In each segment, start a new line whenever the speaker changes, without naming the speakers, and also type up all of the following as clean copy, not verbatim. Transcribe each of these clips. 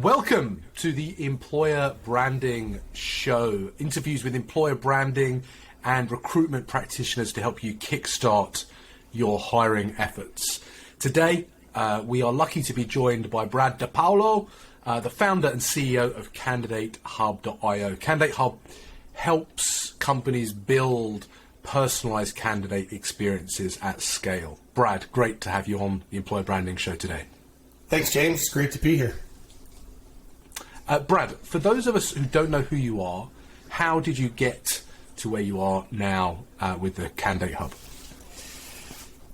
Welcome to the Employer Branding Show. Interviews with employer branding and recruitment practitioners to help you kickstart your hiring efforts. Today, we are lucky to be joined by Brad DiPaolo, the founder and CEO of CandidateHub.io. Candidate Hub helps companies build personalized candidate experiences at scale. Brad, great to have you on the Employer Branding Show today.
Thanks, James. It's great to be here.
Brad, for those of us who don't know who you are, how did you get to where you are now with the Candidate Hub?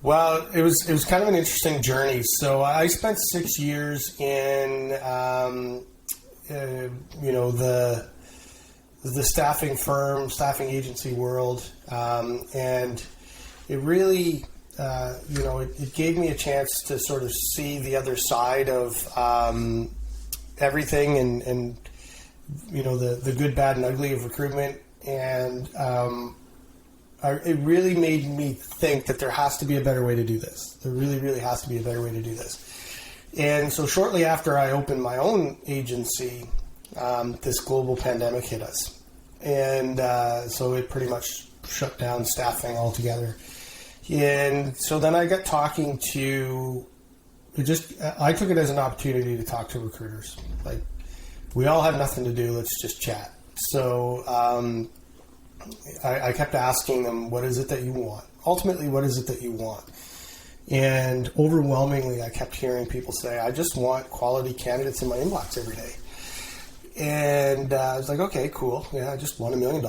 Well, it was kind of an interesting journey. So I spent 6 years in the staffing agency world, and it really it gave me a chance to sort of see the other side of everything and the good, bad, and ugly of recruitment, and it really made me think that there has to be a better way to do this. There really, really has to be a better way to do this. And so shortly after I opened my own agency, this global pandemic hit us. And so it pretty much shut down staffing altogether. And so then I got talking to, I took it as an opportunity to talk to recruiters. Like, we all have nothing to do, let's just chat. So I kept asking them, what is it that you want? Ultimately, what is it that you want? And overwhelmingly, I kept hearing people say, I just want quality candidates in my inbox every day. And I was like, okay, cool. Yeah, I just won $1 million.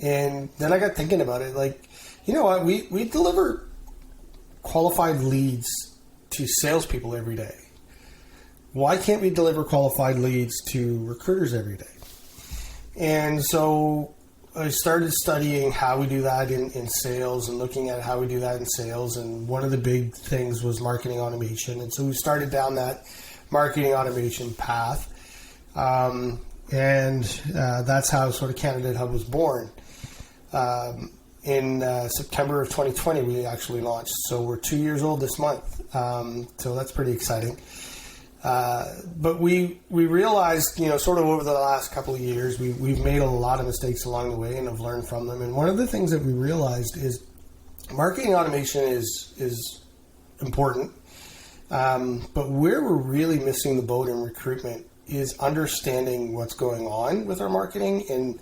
And then I got thinking about it. Like, you know what? We deliver qualified leads to salespeople every day. Why can't we deliver qualified leads to recruiters every day? And so I started studying how we do that in sales and looking at how we do that in sales. And one of the big things was marketing automation. And so we started down that marketing automation path. And that's how sort of Candidate Hub was born. In September of 2020, we actually launched. So we're 2 years old this month. So that's pretty exciting. But we realized, sort of over the last couple of years, we've made a lot of mistakes along the way and have learned from them. And one of the things that we realized is marketing automation is important. But where we're really missing the boat in recruitment is understanding what's going on with our marketing and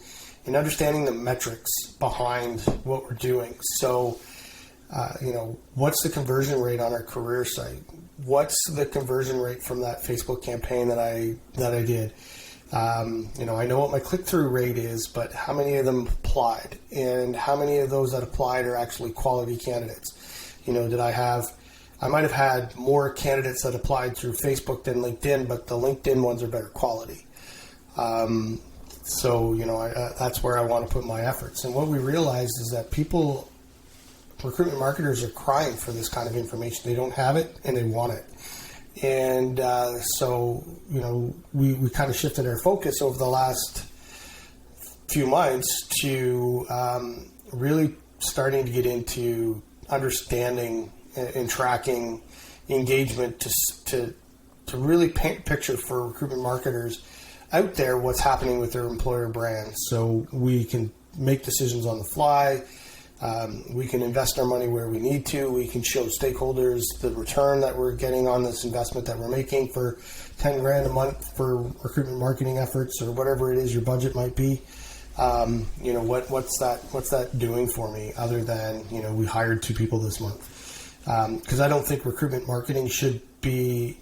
understanding the metrics behind what we're doing. So, what's the conversion rate on our career site? What's the conversion rate from that Facebook campaign that I did? I know what my click-through rate is, but how many of them applied? And how many of those that applied are actually quality candidates? I might have had more candidates that applied through Facebook than LinkedIn, but the LinkedIn ones are better quality. That's where I want to put my efforts. And what we realized is that recruitment marketers are crying for this kind of information. They don't have it and they want it. And we kind of shifted our focus over the last few months to really starting to get into understanding and tracking engagement to really paint a picture for recruitment marketers out there what's happening with their employer brand, so we can make decisions on the fly. We can invest our money where we need to. We can show stakeholders the return that we're getting on this investment that we're making for $10,000 a month for recruitment marketing efforts or whatever it is your budget might be. What's that doing for me other than, we hired 2 people this month? Because I don't think recruitment marketing should be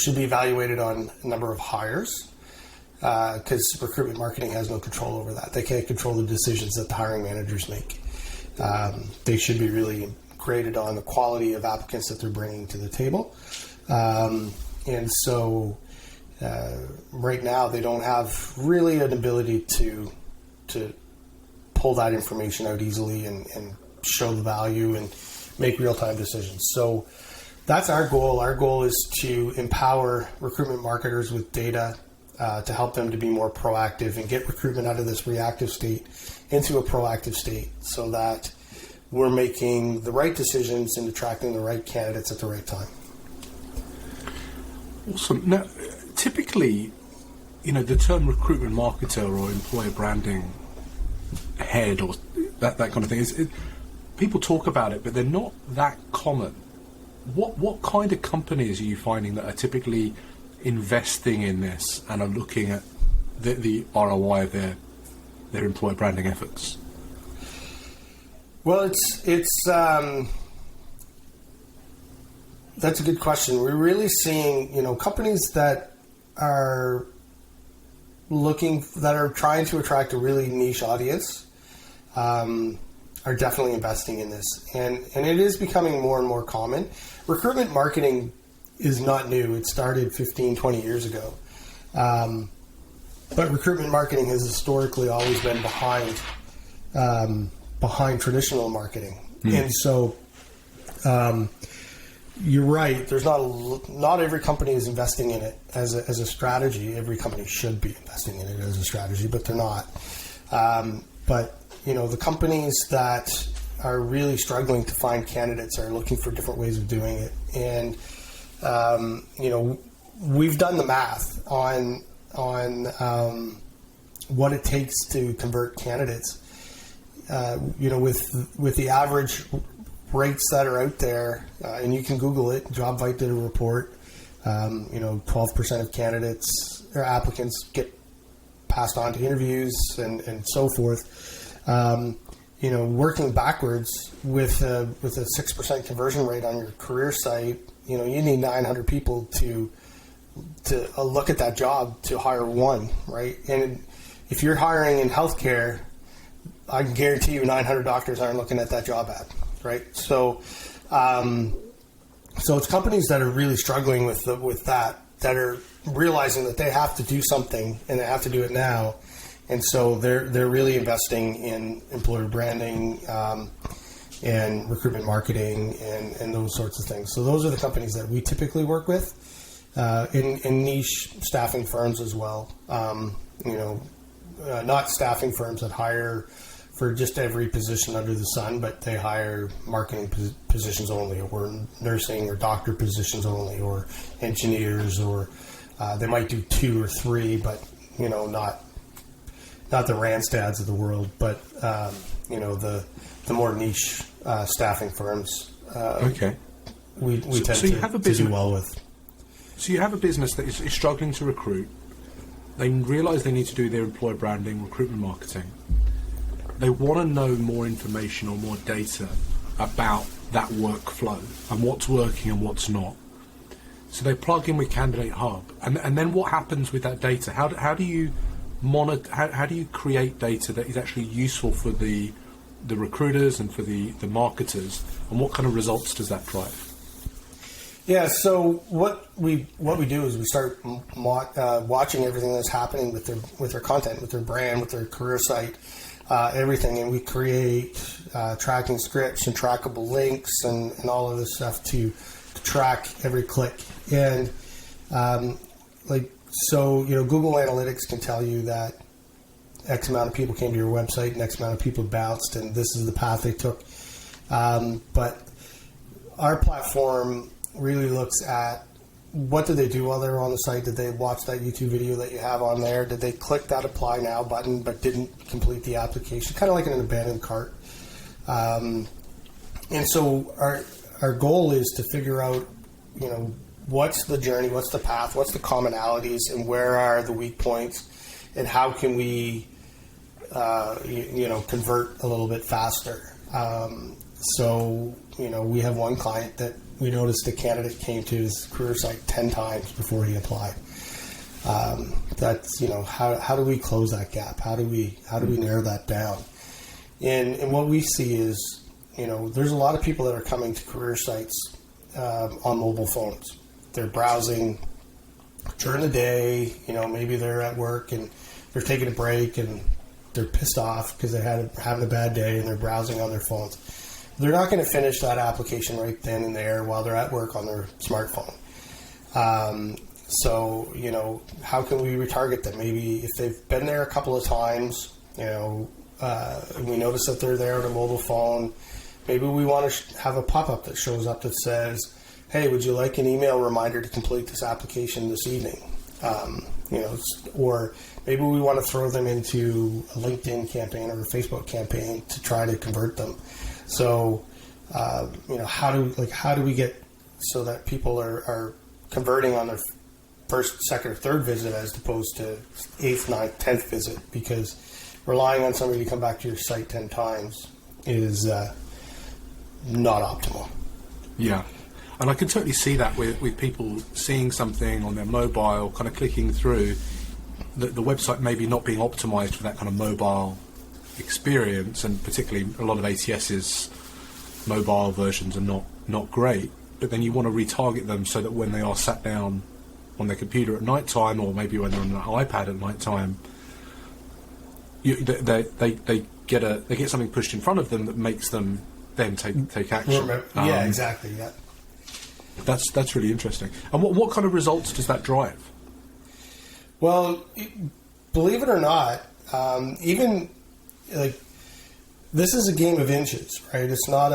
evaluated on number of hires, because recruitment marketing has no control over that. They can't control the decisions that the hiring managers make. They should be really graded on the quality of applicants that they're bringing to the table. And so right now they don't have really an ability to pull that information out easily and show the value and make real-time decisions. So that's our goal. Our goal is to empower recruitment marketers with data to help them to be more proactive and get recruitment out of this reactive state into a proactive state so that we're making the right decisions and attracting the right candidates at the right time.
Awesome. Now, typically, the term recruitment marketer or employer branding head or that kind of thing people talk about it, but they're not that common. What kind of companies are you finding that are typically investing in this and are looking at the ROI of their employer branding efforts?
Well, it's that's a good question. We're really seeing, companies that are trying to attract a really niche audience, are definitely investing in this. And it is becoming more and more common. Recruitment marketing is not new. It started 15, 20 years ago. But recruitment marketing has historically always been behind traditional marketing. And so, you're right. There's not every company is investing in it as a strategy. Every company should be investing in it as a strategy, but they're not. But the companies that are really struggling to find candidates are looking for different ways of doing it. And we've done the math on what it takes to convert candidates. With the average rates that are out there, and you can Google it. JobVite did a report. 12% of candidates or applicants get passed on to interviews and so forth. Working backwards with a 6% conversion rate on your career site, you need 900 people to look at that job to hire one, right? And if you're hiring in healthcare, I can guarantee you 900 doctors aren't looking at that job ad, right? So it's companies that are really struggling with that are realizing that they have to do something and they have to do it now. And so they're really investing in employer branding and recruitment marketing and those sorts of things. So those are the companies that we typically work with in niche staffing firms as well. Not staffing firms that hire for just every position under the sun, but they hire marketing positions only, or nursing or doctor positions only, or engineers, or they might do 2 or 3, but not the Randstads of the world, but the more niche staffing firms.
Okay.
We tend to do well with.
So you have a business that is struggling to recruit. They realise they need to do their employer branding, recruitment marketing. They want to know more information or more data about that workflow and what's working and what's not. So they plug in with Candidate Hub, and then what happens with that data? How do you monitor? How do you create data that is actually useful for the recruiters and for the marketers, and what kind of results does that drive?
Yeah, so what we do is we start watching everything that's happening with their content, with their brand, with their career site, everything, and we create tracking scripts and trackable links and all of this stuff to track every click. And Google Analytics can tell you that X amount of people came to your website and X amount of people bounced, and this is the path they took. But our platform really looks at what did they do while they were on the site. Did they watch that YouTube video that you have on there? Did they click that apply now button but didn't complete the application? Kind of like an abandoned cart. And so our goal is to figure out, what's the journey, what's the path, what's the commonalities, and where are the weak points, and how can we, convert a little bit faster. We have one client that we noticed a candidate came to his career site 10 times before he applied. That's, how do we close that gap? How do we narrow that down? And what we see is, there's a lot of people that are coming to career sites on mobile phones. They're browsing during the day, maybe they're at work and they're taking a break and they're pissed off because they're having a bad day and they're browsing on their phones. They're not going to finish that application right then and there while they're at work on their smartphone. How can we retarget them? Maybe if they've been there a couple of times, we notice that they're there on a mobile phone. Maybe we want to have a pop-up that shows up that says, hey, would you like an email reminder to complete this application this evening? Or maybe we want to throw them into a LinkedIn campaign or a Facebook campaign to try to convert them. So, how do we get so that people are converting on their first, second, or third visit as opposed to 8th, 9th, 10th visit? Because relying on somebody to come back to your site 10 times is not optimal.
Yeah. And I can totally see that with people seeing something on their mobile, kind of clicking through, the website maybe not being optimized for that kind of mobile experience, and particularly a lot of ATS's mobile versions are not great. But then you want to retarget them so that when they are sat down on their computer at night time, or maybe when they're on an iPad at night time, they get something pushed in front of them that makes them then take action.
Yeah, exactly. Yeah.
That's really interesting. And what kind of results does that drive?
Well, believe it or not, even like this is a game of inches, right? It's not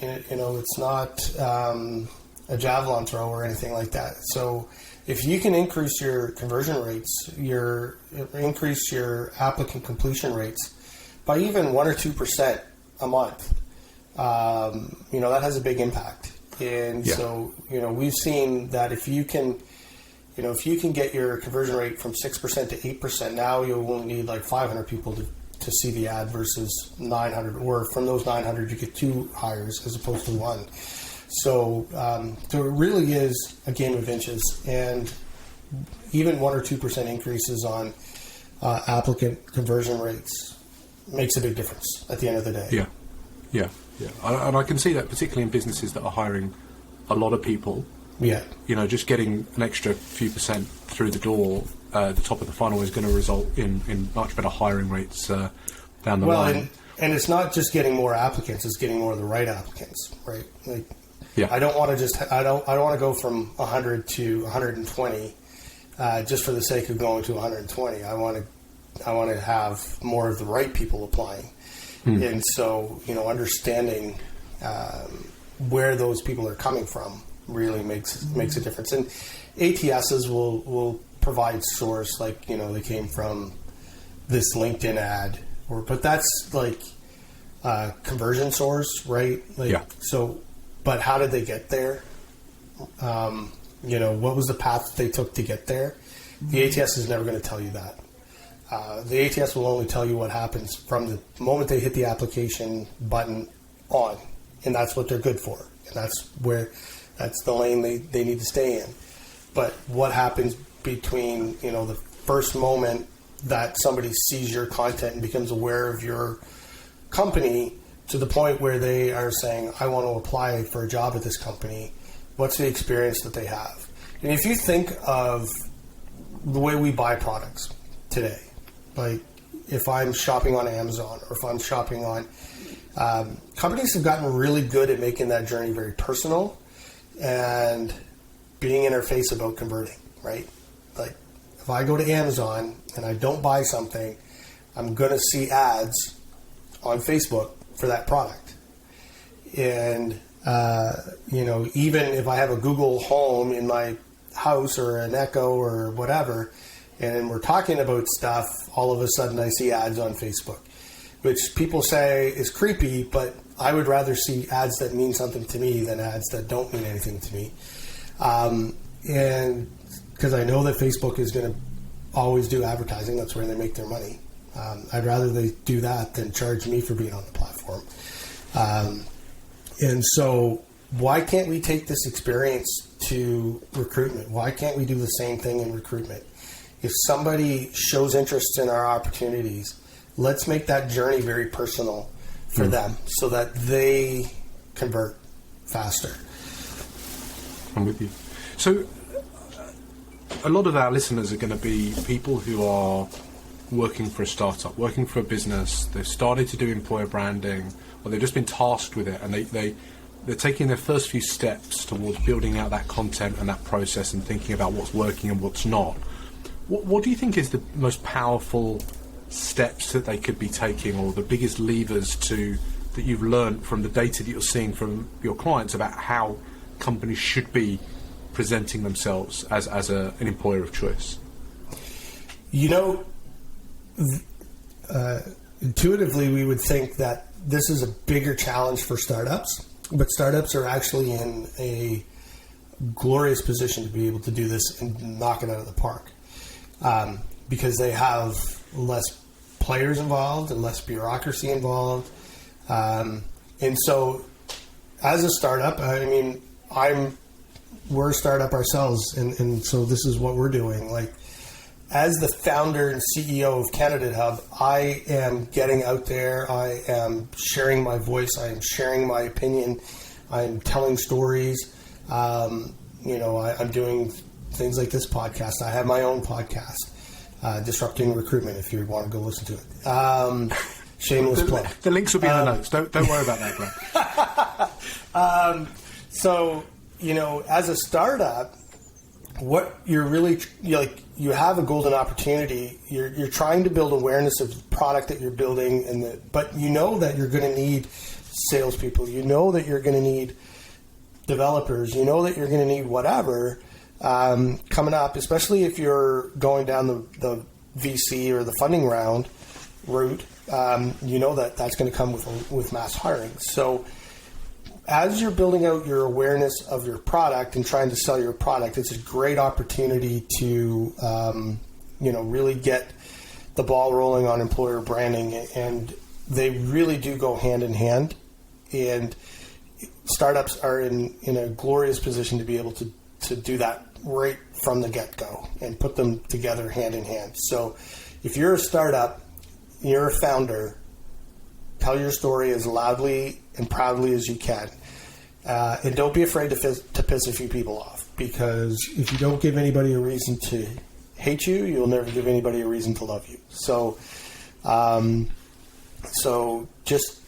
it's not a javelin throw or anything like that. So if you can increase your conversion rates, increase your applicant completion rates by even 1 or 2% a month, that has a big impact. And so, we've seen that if you can get your conversion rate from 6% to 8%, now you won't need like 500 people to see the ad versus 900, or from those 900 you get 2 hires as opposed to 1. So it really is a game of inches, and even 1 or 2% increases on applicant conversion rates makes a big difference at the end of the day.
Yeah. And I can see that particularly in businesses that are hiring a lot of people.
Yeah.
Just getting an extra few percent through the door, the top of the funnel, is going to result in much better hiring rates down the line.
And it's not just getting more applicants; it's getting more of the right applicants, right? Like, I don't want to I don't want to go from 100 to 120 just for the sake of going to 120. I want to have more of the right people applying. And so, understanding where those people are coming from really makes a difference. And ATSs will provide source, like, they came from this LinkedIn ad, but that's like conversion source, right? So, but how did they get there? What was the path that they took to get there? The ATS is never going to tell you that. The ATS will only tell you what happens from the moment they hit the application button on, and that's what they're good for, and that's the lane they need to stay in. But what happens between the first moment that somebody sees your content and becomes aware of your company to the point where they are saying, I want to apply for a job at this company, what's the experience that they have? And if you think of the way we buy products today, like if I'm shopping on Amazon or if I'm shopping on, companies have gotten really good at making that journey very personal and being in their face about converting, right? Like if I go to Amazon and I don't buy something, I'm going to see ads on Facebook for that product. And, even if I have a Google Home in my house or an Echo or whatever, and we're talking about stuff, all of a sudden I see ads on Facebook, which people say is creepy, but I would rather see ads that mean something to me than ads that don't mean anything to me. And because I know that Facebook is going to always do advertising, that's where they make their money. I'd rather they do that than charge me for being on the platform. And so why can't we take this experience to recruitment? Why can't we do the same thing in recruitment? If somebody shows interest in our opportunities, let's make that journey very personal for them so that they convert faster.
I'm with you. So a lot of our listeners are going to be people who are working for a startup, working for a business. They've started to do employer branding, or they've just been tasked with it, and they're taking their first few steps towards building out that content and that process and thinking about what's working and what's not. What do you think is the most powerful steps that they could be taking, or the biggest levers that you've learned from the data that you're seeing from your clients about how companies should be presenting themselves as an employer of choice?
Intuitively, we would think that this is a bigger challenge for startups, but startups are actually in a glorious position to be able to do this and knock it out of the park, because they have less players involved and less bureaucracy involved. And so as a startup, we're a startup ourselves, and so this is what we're doing. Like, as the founder and CEO of Candidate Hub, I am getting out there. I am sharing my voice. I am sharing my opinion. I'm telling stories. I'm doing things like this podcast. I have my own podcast, Disrupting Recruitment, if you want to go listen to it. Shameless plug.
The links will be in the notes. Don't worry about that, Glenn.
So, as a startup, what you're really you have a golden opportunity. You're trying to build awareness of the product that you're building, but you know that you're going to need salespeople. You know that you're going to need developers. You know that you're going to need whatever coming up, especially if you're going down the VC or the funding round route. That's going to come with mass hiring. So as you're building out your awareness of your product and trying to sell your product, it's a great opportunity to, really get the ball rolling on employer branding. And they really do go hand in hand. And startups are in a glorious position to be able to do that right from the get-go and put them together hand in hand. So if you're a startup, you're a founder, tell your story as loudly and proudly as you can. And don't be afraid to piss a few people off, because if you don't give anybody a reason to hate you, you'll never give anybody a reason to love you. So just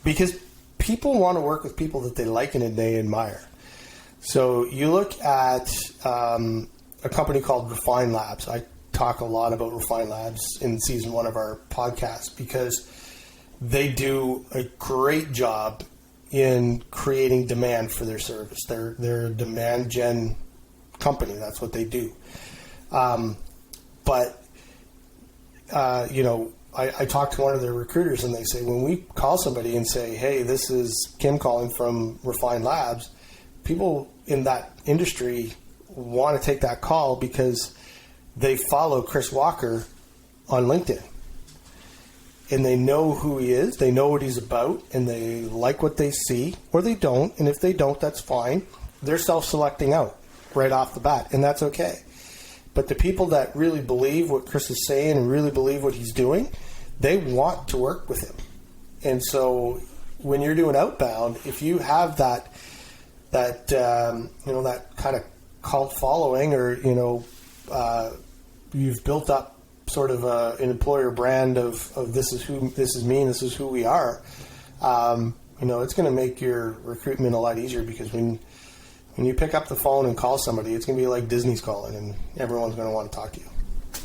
because people want to work with people that they like and they admire. So you look at a company called Refine Labs. I talk a lot about Refine Labs in season 1 of our podcast because they do a great job in creating demand for their service. They're a demand gen company. That's what they do. I talked to one of their recruiters and they say, when we call somebody and say, hey, this is Kim calling from Refine Labs, people in that industry want to take that call because they follow Chris Walker on LinkedIn. And they know who he is, they know what he's about, and they like what they see, or they don't. And if they don't, that's fine. They're self-selecting out right off the bat, and that's okay. But the people that really believe what Chris is saying and really believe what he's doing, they want to work with him. And so when you're doing outbound, if you have that kind of cult following, or you've built up sort of an employer brand of this is me, and this is who we are. It's going to make your recruitment a lot easier, because when you pick up the phone and call somebody, it's going to be like Disney's calling, and everyone's going to want to talk to you.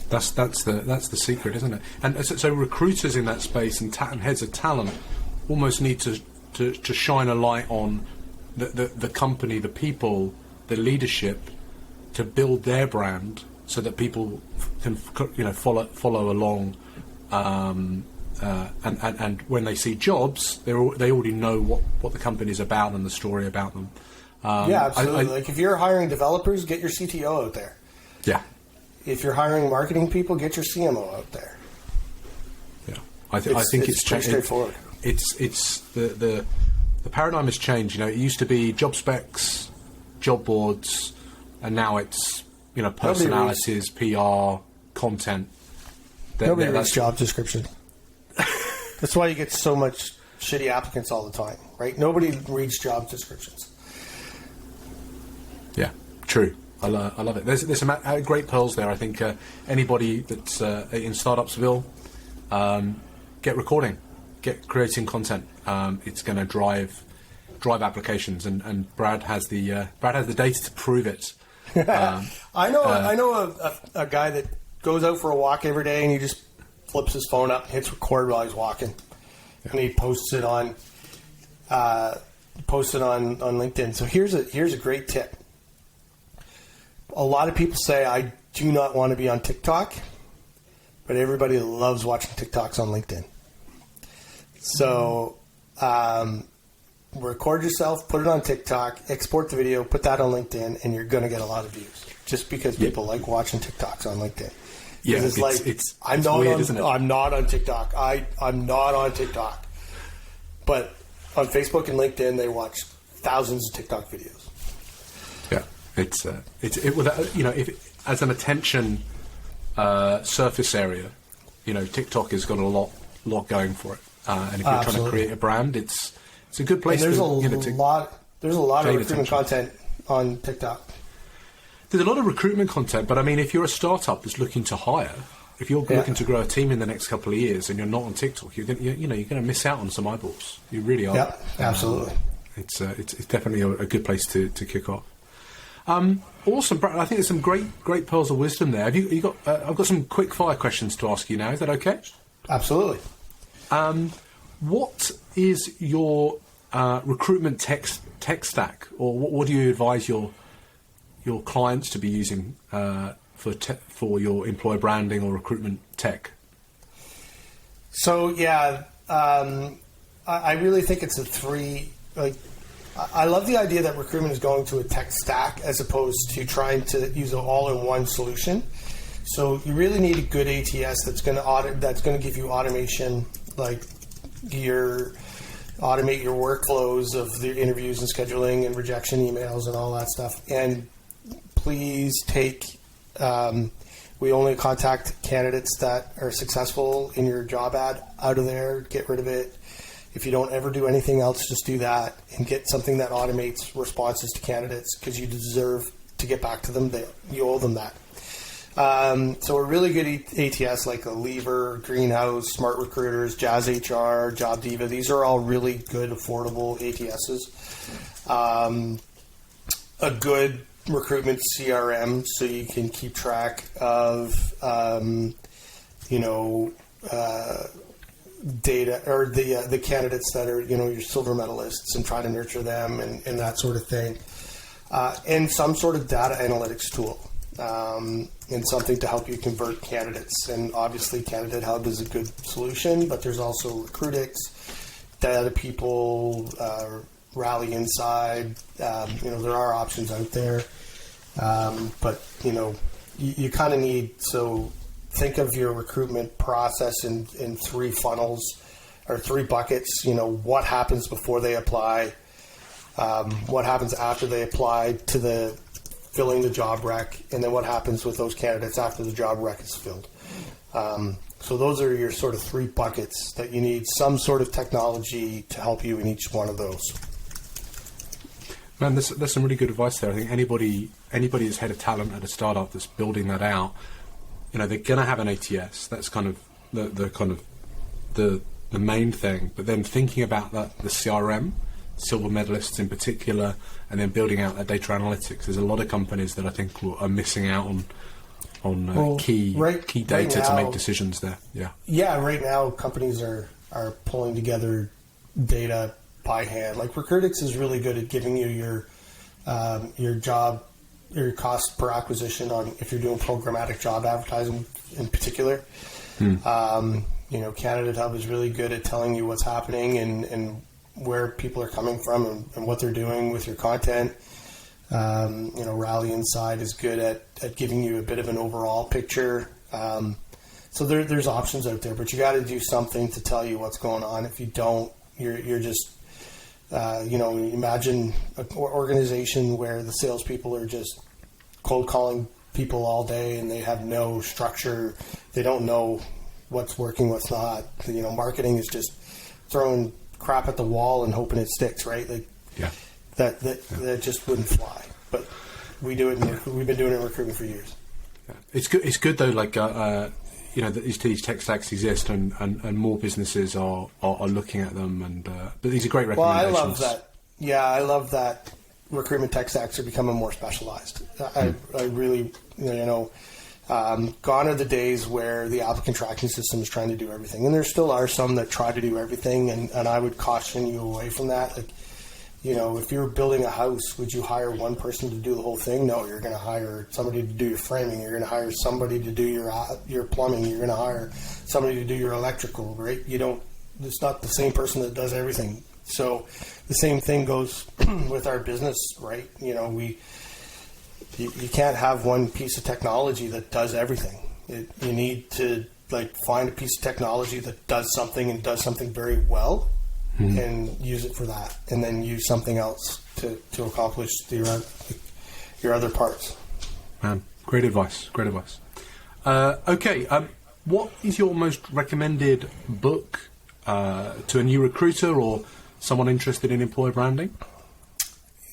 That's the secret, isn't it? And so recruiters in that space and heads of talent almost need to shine a light on the company, the people, the leadership, to build their brand so that people can follow along, and when they see jobs, they already know what the company is about and the story about them.
Yeah, absolutely. Like if you're hiring developers, get your CTO out there.
Yeah.
If you're hiring marketing people, get your CMO out there.
Yeah, I think it's
pretty straightforward.
It's the paradigm has changed. It used to be job specs, job boards, and now it's personalities, PR, content.
Nobody reads job description. That's why you get so much shitty applicants all the time, right? Nobody reads job descriptions.
Yeah, true. I love it. There's some great pearls there. I think anybody that's in Startupsville, get recording, get creating content. It's going to drive applications, and Brad has the data to prove it.
I know a guy that goes out for a walk every day, and he just flips his phone up, hits record while he's walking, and he posts it on post it on LinkedIn. So here's a great tip. A lot of people say, I do not want to be on TikTok, but everybody loves watching TikToks on LinkedIn. So record yourself, put it on TikTok, export the video, put that on LinkedIn, and you're going to get a lot of views just because people like watching TikToks on LinkedIn.
Yeah,
it's weird, isn't it? I'm not on TikTok. I'm not on TikTok. But on Facebook and LinkedIn, they watch thousands of TikTok videos.
Yeah, if as an attention surface area, TikTok has got a lot going for it. And if you're trying to create a brand, it's a good place.
And there's a lot of recruitment content on TikTok.
There's a lot of recruitment content, but I mean, if you're a startup that's looking to hire, if you're looking to grow a team in the next couple of years, and you're not on TikTok, you're going to miss out on some eyeballs. You really are.
Yeah, absolutely.
It's definitely a good place to kick off. Awesome, Brad. I think there's some great pearls of wisdom there. Have you got? I've got some quick fire questions to ask you now. Is that okay?
Absolutely.
What is your recruitment tech stack, or what do you advise your clients to be using for your employer branding or recruitment tech?
So I really think it's I love the idea that recruitment is going to a tech stack as opposed to trying to use an all-in-one solution. So you really need a good ATS that's going to give you automation, like automate your workflows of the interviews and scheduling and rejection emails and all that stuff. And please we only contact candidates that are successful in your job ad out of there. Get rid of it. If you don't ever do anything else, just do that and get something that automates responses to candidates because you deserve to get back to them. You owe them that. So a really good ATS like a Lever, Greenhouse, Smart Recruiters, Jazz HR, Job Diva, these are all really good, affordable ATSs. A good recruitment CRM so you can keep track of, data or the candidates that are, your silver medalists and try to nurture them and that sort of thing. And some sort of data analytics tool. And something to help you convert candidates. And obviously Candidate Hub is a good solution, but there's also Recruitix, Data People, Rally Inside. There are options out there. But you kind of need, so think of your recruitment process in three funnels or three buckets. What happens before they apply, what happens after they apply to the filling the job rec, and then what happens with those candidates after the job rec is filled. So those are your sort of three buckets that you need some sort of technology to help you in each one of those.
Man, there's some really good advice there. I think anybody that's head of talent at a startup that's building that out, they're going to have an ATS. That's kind of the main thing. But then thinking about the CRM, silver medalists in particular, and then building out that data analytics. There's a lot of companies that I think are missing out on key data to make decisions there. Yeah,
right now companies are pulling together data by hand. Like Recruitix is really good at giving you your cost per acquisition on if you're doing programmatic job advertising in particular. Candidate Hub is really good at telling you what's happening and where people are coming from and what they're doing with your content. Rally Inside is good at giving you a bit of an overall picture. So there's options out there, but you got to do something to tell you what's going on. If you don't, you're just, imagine an organization where the salespeople are just cold calling people all day and they have no structure. They don't know what's working, what's not. Marketing is just throwing crap at the wall and hoping it sticks, right? That just wouldn't fly. But we do it. We've been doing it in recruitment for years.
Yeah. It's good though. That these tech stacks exist and more businesses are looking at them. And but these are great recommendations.
Well, I love that. Yeah, I love that recruitment tech stacks are becoming more specialized. I really, gone are the days where the applicant tracking system is trying to do everything. And there still are some that try to do everything, and I would caution you away from that. if you're building a house, would you hire one person to do the whole thing? No, you're going to hire somebody to do your framing. You're going to hire somebody to do your plumbing. You're going to hire somebody to do your electrical, right? It's not the same person that does everything. So the same thing goes with our business, right? You can't have one piece of technology that does everything. You need to find a piece of technology that does something and does something very well, and use it for that, and then use something else to accomplish your other parts.
Man, great advice. Okay, what is your most recommended book to a new recruiter or someone interested in employer branding?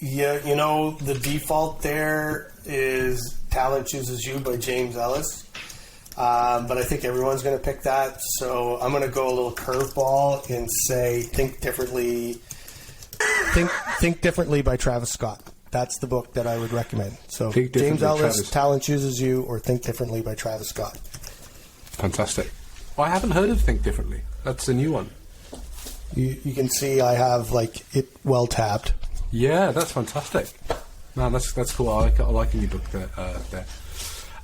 Yeah, the default there is Talent Chooses You by James Ellis. But I think everyone's going to pick that. So I'm going to go a little curveball and say Think Differently. Think Differently by Travis Scott. That's the book that I would recommend. So James Ellis, Talent Chooses You, or Think Differently by Travis Scott.
Fantastic. I haven't heard of Think Differently. That's a new one.
You can see I have it well tabbed.
Yeah, that's fantastic. Man, that's cool. I like a new book there.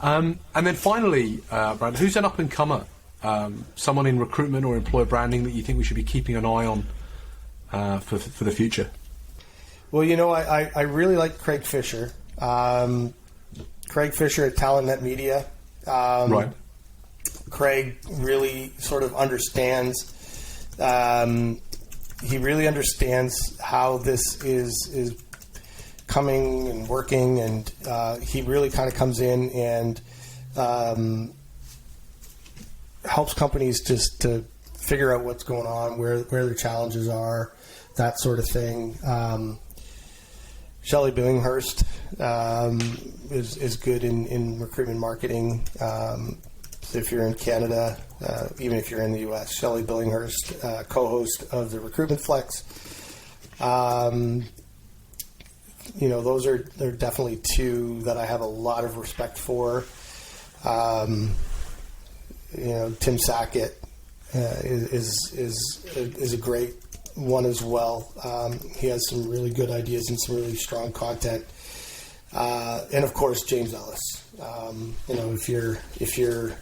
And then finally, Brad, who's an up-and-comer? Someone in recruitment or employer branding that you think we should be keeping an eye on for the future?
Well, I really like Craig Fisher. Craig Fisher at TalentNet Media.
Right.
Craig really sort of understands. He really understands how this is coming and working, and he really kind of comes in and helps companies just to figure out what's going on, where their challenges are, that sort of thing. Shelley Billinghurst is good in recruitment marketing. So if you're in Canada, even if you're in the U.S., Shelley Billinghurst, co-host of the Recruitment Flex. They're definitely two that I have a lot of respect for. Tim Sackett is a great one as well. He has some really good ideas and some really strong content. And of course, James Ellis. If you're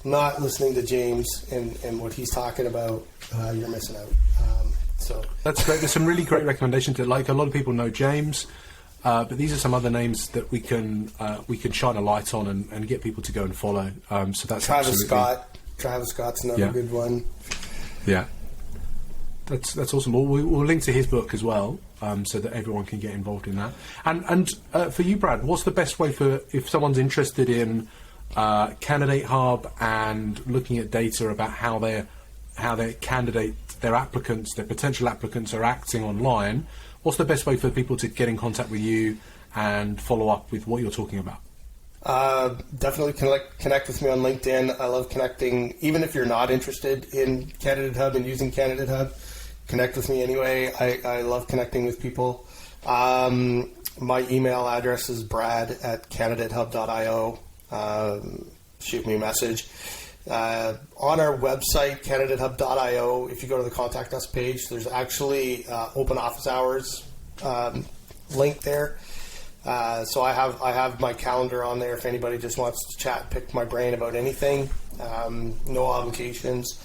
not listening to James and what he's talking about, you're missing out. So
that's great. There's some really great recommendations. A lot of people know James, but these are some other names that we can shine a light on and get people to go and follow. So that's
Travis Scott. Travis Scott's another good one.
Yeah, that's awesome. We'll link to his book as well, so that everyone can get involved in that. And for you, Brad, what's the best way if someone's interested in Candidate Hub and looking at data about how their applicants, their potential applicants are acting online? What's the best way for people to get in contact with you and follow up with what you're talking about?
Definitely connect with me on LinkedIn. I love connecting, even if you're not interested in Candidate Hub and using Candidate Hub. Connect with me anyway. I love connecting with people. My email address is brad@candidatehub.io. Shoot me a message. On our website, candidatehub.io, if you go to the Contact Us page, there's actually open office hours link there. So I have my calendar on there if anybody just wants to chat, pick my brain about anything. No obligations,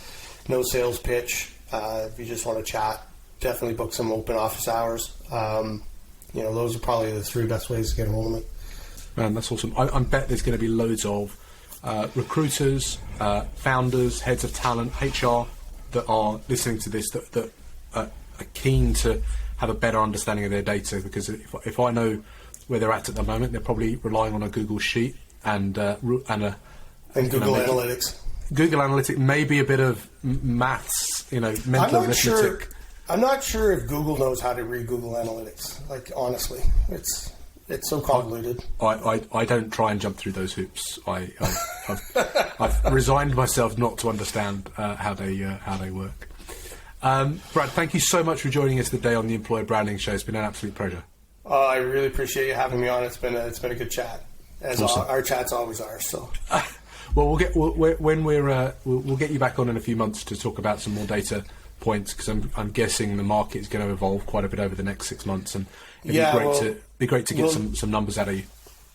no sales pitch. If you just want to chat, definitely book some open office hours. Those are probably the three best ways to get a hold of me.
Man, that's awesome. I bet there's going to be loads of recruiters, founders, heads of talent, HR that are listening to this that are keen to have a better understanding of their data, because if I know where they're at the moment, they're probably relying on a Google Sheet and Google
Analytics.
Google Analytics, maybe a bit of maths, mental arithmetic.
I'm not sure if Google knows how to read Google Analytics. Honestly, it's so convoluted.
I don't try and jump through those hoops. I've resigned myself not to understand how they work. Brad, thank you so much for joining us today on the Employer Branding Show. It's been an absolute pleasure.
I really appreciate you having me on. It's been a good chat, as awesome. Our chats always are. So,
well, we'll get you back on in a few months to talk about some more data points, because I'm guessing the market is going to evolve quite a bit over the next 6 months, and it'd be great to get some numbers out of you.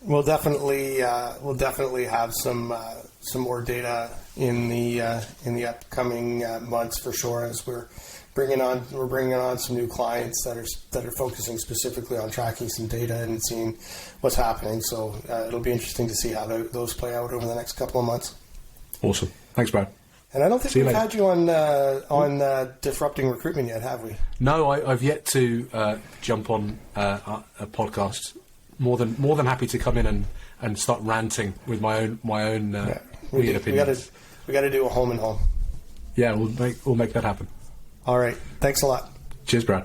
We'll definitely have some more data in the upcoming months for sure, as we're bringing on some new clients that are focusing specifically on tracking some data and seeing what's happening. So it'll be interesting to see how those play out over the next couple of months.
Awesome. Thanks, Brad.
And I don't think we've had you on Disrupting Recruitment yet, have we?
No, I've yet to jump on a podcast. More than happy to come in and start ranting with my own weird opinions.
We got to do a home and home.
Yeah, we'll make that happen.
All right. Thanks a lot.
Cheers, Brad.